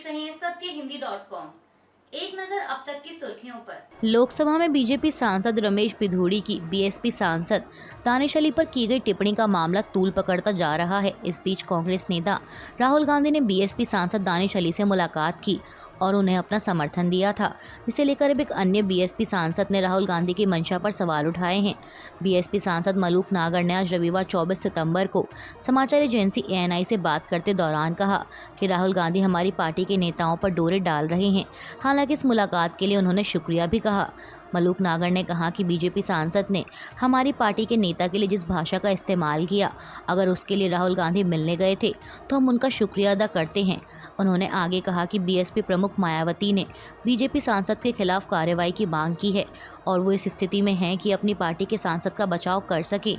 रहें सत्यहिंदी.com। एक नजर अब तक की सुर्खियों पर। लोकसभा में बीजेपी सांसद रमेश पिधूड़ी की बीएसपी सांसद दानिश अली पर की गई टिप्पणी का मामला तूल पकड़ता जा रहा है। इस बीच कांग्रेस नेता राहुल गांधी ने बीएसपी सांसद दानिश अली से मुलाकात की और उन्हें अपना समर्थन दिया था, जिसे लेकर अब एक अन्य बीएसपी सांसद ने राहुल गांधी की मंशा पर सवाल उठाए हैं। बीएसपी सांसद मलूक नागर ने आज रविवार 24 सितंबर को समाचार एजेंसी एएनआई से बात करते दौरान कहा कि राहुल गांधी हमारी पार्टी के नेताओं पर डोरे डाल रहे हैं। हालांकि इस मुलाकात के लिए उन्होंने शुक्रिया भी कहा। मलूक नागर ने कहा कि बीजेपी सांसद ने हमारी पार्टी के नेता के लिए जिस भाषा का इस्तेमाल किया, अगर उसके लिए राहुल गांधी मिलने गए थे तो हम उनका शुक्रिया अदा करते हैं। उन्होंने आगे कहा कि बीएसपी प्रमुख मायावती ने बीजेपी सांसद के खिलाफ कार्रवाई की मांग की है और वो इस स्थिति में हैं कि अपनी पार्टी के सांसद का बचाव कर सके।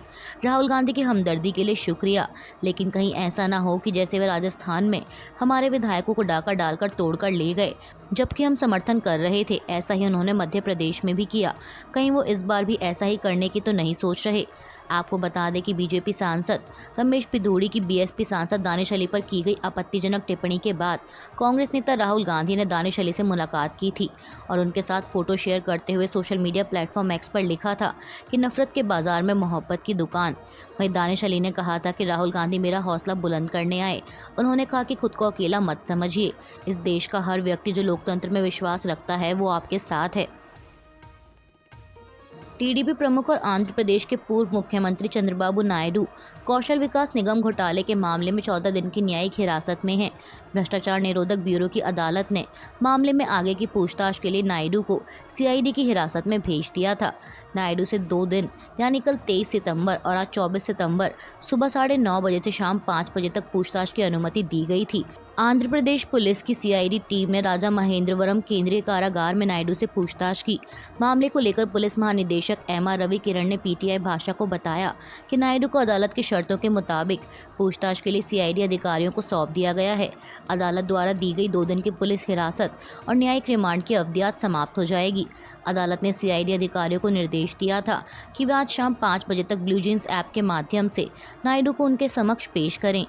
राहुल गांधी की हमदर्दी के लिए शुक्रिया, लेकिन कहीं ऐसा ना हो कि जैसे वे राजस्थान में हमारे विधायकों को डाका डालकर तोड़कर ले गए जबकि हम समर्थन कर रहे थे। ऐसा ही उन्होंने मध्य प्रदेश में भी किया। कहीं वो इस बार भी ऐसा ही करने की तो नहीं सोच रहे। आपको बता दें कि बीजेपी सांसद रमेश पिधूड़ी की बीएसपी सांसद दानिश अली पर की गई आपत्तिजनक टिप्पणी के बाद कांग्रेस नेता राहुल गांधी ने दानिश अली से मुलाकात की थी और उनके साथ फोटो शेयर करते हुए सोशल मीडिया प्लेटफॉर्म एक्स पर लिखा था कि नफरत के बाजार में मोहब्बत की दुकान। वहीं दानिश अली ने कहा था कि राहुल गांधी मेरा हौसला बुलंद करने आए। उन्होंने कहा कि खुद को अकेला मत समझिए, इस देश का हर व्यक्ति जो लोकतंत्र में विश्वास रखता है वो आपके साथ है। टीडीपी प्रमुख और आंध्र प्रदेश के पूर्व मुख्यमंत्री चंद्रबाबू नायडू कौशल विकास निगम घोटाले के मामले में 14 दिन की न्यायिक हिरासत में हैं। भ्रष्टाचार निरोधक ब्यूरो की अदालत ने मामले में आगे की पूछताछ के लिए नायडू को सीआईडी की हिरासत में भेज दिया था। नायडू से 2 दिन यानी कल 23 सितंबर और आज 24 सितंबर सुबह 9:30 बजे से शाम 5 बजे तक पूछताछ की अनुमति दी गई थी। आंध्र प्रदेश पुलिस की सीआईडी टीम ने राजा महेंद्रवरम केंद्रीय कारागार में नायडू से पूछताछ की। मामले को लेकर पुलिस महानिदेशक एमआर रवि किरण ने पीटीआई भाषा को बताया कि नायडू को अदालत की शर्तों के मुताबिक पूछताछ के लिए सीआईडी अधिकारियों को सौंप दिया गया है। अदालत द्वारा दी गई 2 दिन की पुलिस हिरासत और न्यायिक रिमांड की अवधि आज समाप्त हो जाएगी। अदालत ने सीआईडी अधिकारियों को निर्देश दिया था कि वे आज शाम 5 बजे तक ब्लू जींस ऐप के माध्यम से नायडू को उनके समक्ष पेश करें।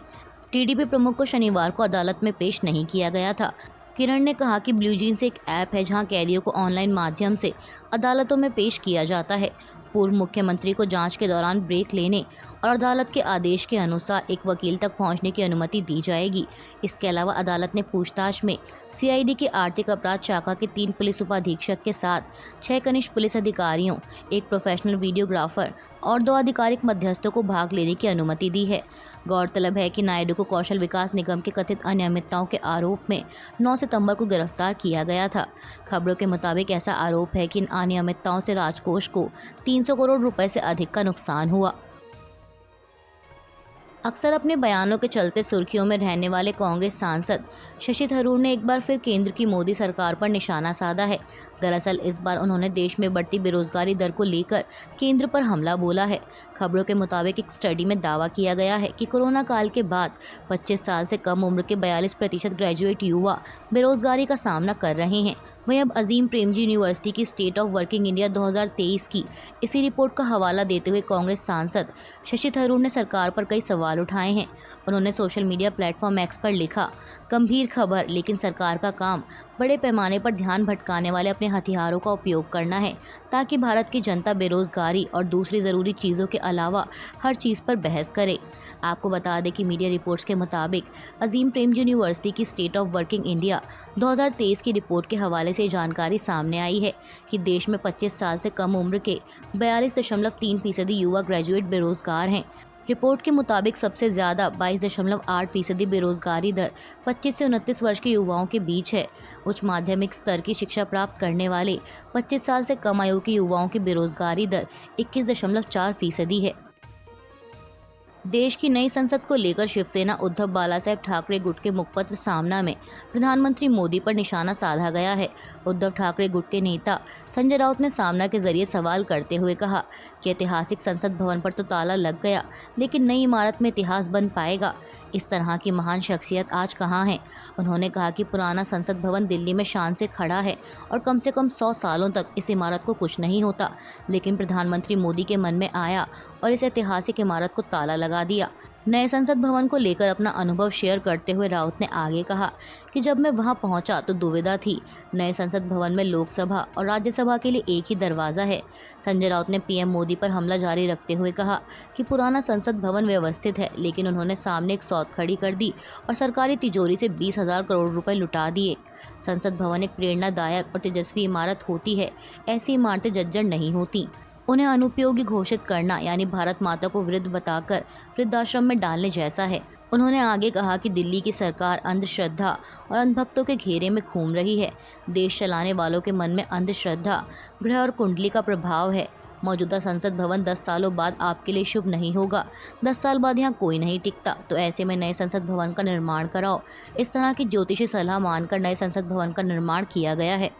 टीडीपी प्रमुख को शनिवार को अदालत में पेश नहीं किया गया था। किरण ने कहा कि ब्लू जींस एक ऐप है जहां कैदियों को ऑनलाइन माध्यम से अदालतों में पेश किया जाता है। पूर्व मुख्यमंत्री को जांच के दौरान ब्रेक लेने और अदालत के आदेश के अनुसार एक वकील तक पहुंचने की अनुमति दी जाएगी। इसके अलावा अदालत ने पूछताछ में सीआईडी की आर्थिक अपराध शाखा के 3 पुलिस उपाधीक्षक के साथ 6 कनिष्ठ पुलिस अधिकारियों, 1 प्रोफेशनल वीडियोग्राफर और 2 आधिकारिक मध्यस्थों को भाग लेने की अनुमति दी है। गौरतलब है कि नायडू को कौशल विकास निगम के कथित अनियमितताओं के आरोप में 9 सितंबर को गिरफ्तार किया गया था। खबरों के मुताबिक ऐसा आरोप है कि इन अनियमितताओं से राजकोष को 300 करोड़ रुपए से अधिक का नुकसान हुआ। अक्सर अपने बयानों के चलते सुर्खियों में रहने वाले कांग्रेस सांसद शशि थरूर ने एक बार फिर केंद्र की मोदी सरकार पर निशाना साधा है। दरअसल इस बार उन्होंने देश में बढ़ती बेरोजगारी दर को लेकर केंद्र पर हमला बोला है। खबरों के मुताबिक एक स्टडी में दावा किया गया है कि कोरोना काल के बाद 25 साल से कम उम्र के 42% ग्रेजुएट युवा बेरोजगारी का सामना कर रहे हैं। वहीं अब अजीम प्रेमजी यूनिवर्सिटी की स्टेट ऑफ वर्किंग इंडिया 2023 की इसी रिपोर्ट का हवाला देते हुए कांग्रेस सांसद शशि थरूर ने सरकार पर कई सवाल उठाए हैं। उन्होंने सोशल मीडिया प्लेटफॉर्म एक्स पर लिखा, गंभीर खबर, लेकिन सरकार का काम बड़े पैमाने पर ध्यान भटकाने वाले अपने हथियारों का उपयोग करना है ताकि भारत की जनता बेरोजगारी और दूसरी ज़रूरी चीज़ों के अलावा हर चीज़ पर बहस करे। आपको बता दें कि मीडिया रिपोर्ट्स के मुताबिक अजीम प्रेमजी यूनिवर्सिटी की स्टेट ऑफ वर्किंग इंडिया 2023 की रिपोर्ट के हवाले से जानकारी सामने आई है कि देश में 25 साल से कम उम्र के 42.3% युवा ग्रेजुएट बेरोजगार हैं। रिपोर्ट के मुताबिक सबसे ज़्यादा 22.8% बेरोजगारी दर 25 से 29 वर्ष के युवाओं के बीच है। उच्च माध्यमिक स्तर की शिक्षा प्राप्त करने वाले 25 साल से कम आयु के युवाओं की बेरोजगारी दर 21.4% है। देश की नई संसद को लेकर शिवसेना उद्धव बालासाहेब ठाकरे गुट के मुखपत्र सामना में प्रधानमंत्री मोदी पर निशाना साधा गया है। उद्धव ठाकरे गुट के नेता संजय राउत ने सामना के जरिए सवाल करते हुए कहा कि ऐतिहासिक संसद भवन पर तो ताला लग गया, लेकिन नई इमारत में इतिहास बन पाएगा। इस तरह की महान शख्सियत आज कहाँ है। उन्होंने कहा कि पुराना संसद भवन दिल्ली में शान से खड़ा है और कम से कम 100 सालों तक इस इमारत को कुछ नहीं होता, लेकिन प्रधानमंत्री मोदी के मन में आया और इस ऐतिहासिक इमारत को ताला लगा दिया। नए संसद भवन को लेकर अपना अनुभव शेयर करते हुए राउत ने आगे कहा कि जब मैं वहां पहुंचा तो दुविधा थी। नए संसद भवन में लोकसभा और राज्यसभा के लिए एक ही दरवाज़ा है। संजय राउत ने पीएम मोदी पर हमला जारी रखते हुए कहा कि पुराना संसद भवन व्यवस्थित है, लेकिन उन्होंने सामने एक सौत खड़ी कर दी और सरकारी तिजोरी से 20,000 करोड़ रुपए लुटा दिए। संसद भवन एक प्रेरणादायक और तेजस्वी इमारत होती है। ऐसी इमारतें जर्जर नहीं होती। उन्हें अनुपयोगी घोषित करना यानी भारत माता को वृद्ध बताकर वृद्धाश्रम में डालने जैसा है। उन्होंने आगे कहा कि दिल्ली की सरकार अंधश्रद्धा और अंधभक्तों के घेरे में घूम रही है। देश चलाने वालों के मन में अंधश्रद्धा, ग्रह और कुंडली का प्रभाव है। मौजूदा संसद भवन 10 सालों बाद आपके लिए शुभ नहीं होगा। 10 साल बाद यहाँ कोई नहीं टिकता, तो ऐसे में नए संसद भवन का निर्माण कराओ। इस तरह की ज्योतिषी सलाह मानकर नए संसद भवन का निर्माण किया गया है।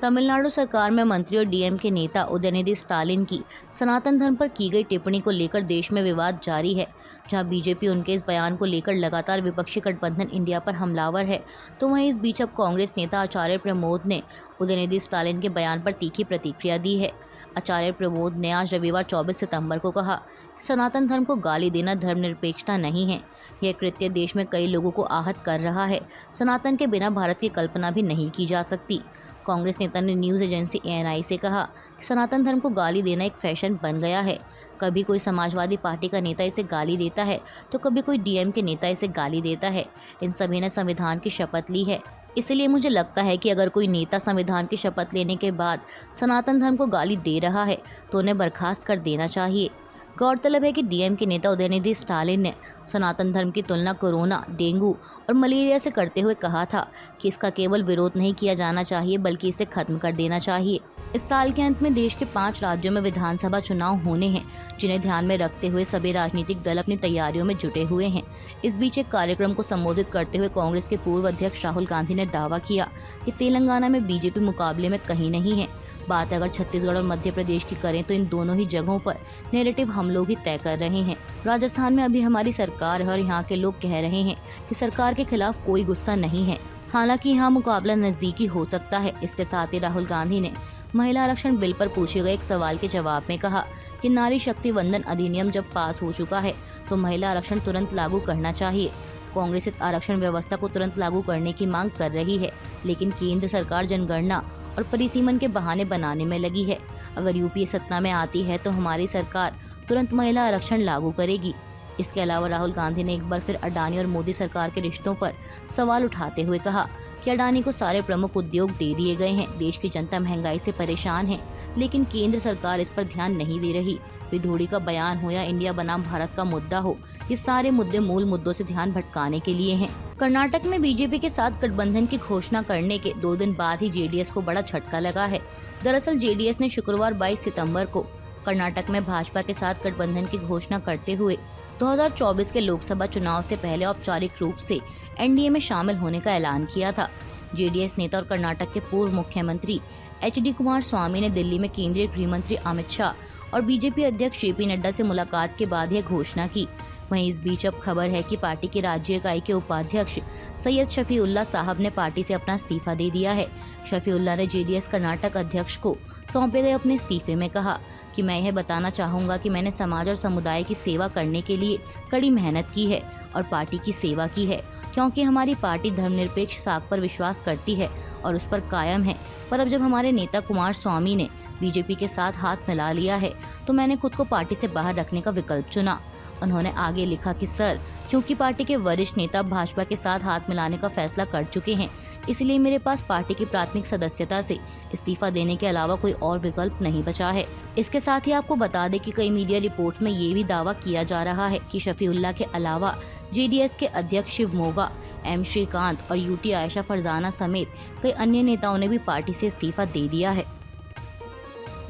तमिलनाडु सरकार में मंत्री और डीएमके नेता उदयनिधि स्टालिन की सनातन धर्म पर की गई टिप्पणी को लेकर देश में विवाद जारी है। जहां बीजेपी उनके इस बयान को लेकर लगातार विपक्षी गठबंधन इंडिया पर हमलावर है, तो वहीं इस बीच अब कांग्रेस नेता आचार्य प्रमोद ने उदयनिधि स्टालिन के बयान पर तीखी प्रतिक्रिया दी है। आचार्य प्रमोद ने आज रविवार 24 सितंबर को कहा कि सनातन धर्म को गाली देना धर्मनिरपेक्षता नहीं है। यह कृत्य देश में कई लोगों को आहत कर रहा है। सनातन के बिना भारत की कल्पना भी नहीं की जा सकती। कांग्रेस नेता ने न्यूज़ एजेंसी एएनआई से कहा कि सनातन धर्म को गाली देना एक फैशन बन गया है। कभी कोई समाजवादी पार्टी का नेता इसे गाली देता है, तो कभी कोई डीएम के नेता इसे गाली देता है। इन सभी ने संविधान की शपथ ली है। इसलिए मुझे लगता है कि अगर कोई नेता संविधान की शपथ लेने के बाद सनातन धर्म को गाली दे रहा है तो उन्हें बर्खास्त कर देना चाहिए। गौरतलब है कि डीएम के नेता उदयनिधि स्टालिन ने सनातन धर्म की तुलना कोरोना, डेंगू और मलेरिया से करते हुए कहा था कि इसका केवल विरोध नहीं किया जाना चाहिए बल्कि इसे खत्म कर देना चाहिए। इस साल के अंत में देश के 5 राज्यों में विधानसभा चुनाव होने हैं, जिन्हें ध्यान में रखते हुए सभी राजनीतिक दल अपनी तैयारियों में जुटे हुए हैं। इस बीच एक कार्यक्रम को संबोधित करते हुए कांग्रेस के पूर्व अध्यक्ष राहुल गांधी ने दावा किया कि तेलंगाना में बीजेपी मुकाबले में कहीं नहीं है। बात अगर छत्तीसगढ़ और मध्य प्रदेश की करें तो इन दोनों ही जगहों पर नैरेटिव हम लोग ही तय कर रहे हैं। राजस्थान में अभी हमारी सरकार है और यहाँ के लोग कह रहे हैं कि सरकार के खिलाफ कोई गुस्सा नहीं है। हालांकि यहाँ मुकाबला नजदीकी हो सकता है। इसके साथ ही राहुल गांधी ने महिला आरक्षण बिल पर पूछे गए एक सवाल के जवाब में कहा कि नारी शक्ति वंदन अधिनियम जब पास हो चुका है तो महिला आरक्षण तुरंत लागू करना चाहिए। कांग्रेस इस आरक्षण व्यवस्था को तुरंत लागू करने की मांग कर रही है, लेकिन केंद्र सरकार जनगणना और परिसीमन के बहाने बनाने में लगी है। अगर यूपीए सत्ता में आती है तो हमारी सरकार तुरंत महिला आरक्षण लागू करेगी। इसके अलावा राहुल गांधी ने एक बार फिर अडानी और मोदी सरकार के रिश्तों पर सवाल उठाते हुए कहा कि अडानी को सारे प्रमुख उद्योग दे दिए गए हैं। देश की जनता महंगाई से परेशान है, लेकिन केंद्र सरकार इस पर ध्यान नहीं दे रही। विधोड़ी का बयान हो या इंडिया बनाम भारत का मुद्दा हो, ये सारे मुद्दे मूल मुद्दों से ध्यान भटकाने के लिए हैं। कर्नाटक में बीजेपी के साथ गठबंधन की घोषणा करने के 2 दिन बाद ही जेडीएस को बड़ा झटका लगा है। दरअसल जेडीएस ने शुक्रवार 22 सितंबर को कर्नाटक में भाजपा के साथ गठबंधन की घोषणा करते हुए 2024 के लोकसभा चुनाव से पहले औपचारिक रूप से एनडीए में शामिल होने का ऐलान किया था। जेडीएस नेता और कर्नाटक के पूर्व मुख्यमंत्री एचडी कुमार स्वामी ने दिल्ली में केंद्रीय गृह मंत्री अमित शाह और बीजेपी अध्यक्ष जेपी नड्डा से मुलाकात के बाद यह घोषणा की। वहीं इस बीच अब खबर है कि पार्टी की राज्य इकाई के उपाध्यक्ष सैयद शफीउल्लाह साहब ने पार्टी से अपना इस्तीफा दे दिया है। शफीउल्लाह ने जेडीएस कर्नाटक अध्यक्ष को सौंपे गए अपने इस्तीफे में कहा कि मैं यह बताना चाहूँगा कि मैंने समाज और समुदाय की सेवा करने के लिए कड़ी मेहनत की है और पार्टी की सेवा की है, क्योंकि हमारी पार्टी धर्मनिरपेक्ष साख पर विश्वास करती है और उस पर कायम है। पर अब जब हमारे नेता कुमार स्वामी ने बीजेपी के साथ हाथ मिला लिया है तो मैंने खुद को पार्टी से बाहर रखने का विकल्प चुना। उन्होंने आगे लिखा कि सर, क्योंकि पार्टी के वरिष्ठ नेता भाजपा के साथ हाथ मिलाने का फैसला कर चुके हैं, इसलिए मेरे पास पार्टी की प्राथमिक सदस्यता से इस्तीफा देने के अलावा कोई और विकल्प नहीं बचा है। इसके साथ ही आपको बता दें कि कई मीडिया रिपोर्ट में ये भी दावा किया जा रहा है कि शफीउल्लाह के अलावा जेडीएस के अध्यक्ष शिव मोगा, एम श्रीकांत और यूटी आयशा फरजाना समेत कई अन्य नेताओं ने भी पार्टी से इस्तीफा दे दिया है।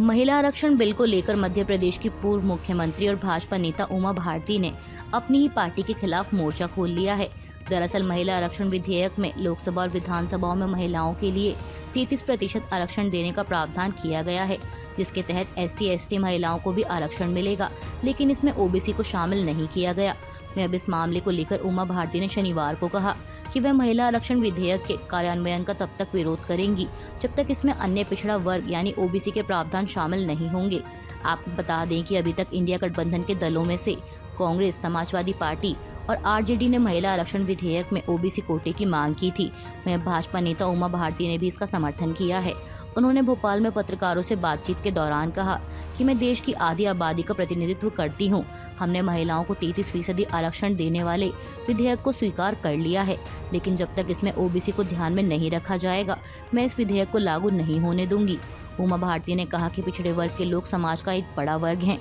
महिला आरक्षण बिल को लेकर मध्य प्रदेश की पूर्व मुख्यमंत्री और भाजपा नेता उमा भारती ने अपनी ही पार्टी के खिलाफ मोर्चा खोल लिया है। दरअसल महिला आरक्षण विधेयक में लोकसभा और विधानसभाओं में महिलाओं के लिए 33% आरक्षण देने का प्रावधान किया गया है, जिसके तहत SC/ST महिलाओं को भी आरक्षण मिलेगा, लेकिन इसमें OBC को शामिल नहीं किया गया। मैं अब इस मामले को लेकर उमा भारती ने शनिवार को कहा कि वह महिला आरक्षण विधेयक के कार्यान्वयन का तब तक विरोध करेंगी जब तक इसमें अन्य पिछड़ा वर्ग यानी OBC के प्रावधान शामिल नहीं होंगे। आपको बता दें कि अभी तक इंडिया गठबंधन के दलों में से कांग्रेस, समाजवादी पार्टी और आरजेडी ने महिला आरक्षण विधेयक में ओबीसी कोटे की मांग की थी। वहीं भाजपा नेता उमा भारती ने भी इसका समर्थन किया है। उन्होंने भोपाल में पत्रकारों से बातचीत के दौरान कहा कि मैं देश की आधी आबादी का प्रतिनिधित्व करती हूं। हमने महिलाओं को 33% आरक्षण देने वाले विधेयक को स्वीकार कर लिया है, लेकिन जब तक इसमें ओबीसी को ध्यान में नहीं रखा जाएगा, मैं इस विधेयक को लागू नहीं होने दूंगी। उमा भारती ने कहा कि पिछड़े वर्ग के लोग समाज का एक बड़ा वर्ग हैं।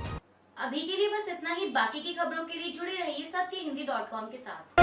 अभी के लिए बस इतना ही। बाकी की खबरों के लिए जुड़े रहिए सत्यहिंदी.com के साथ।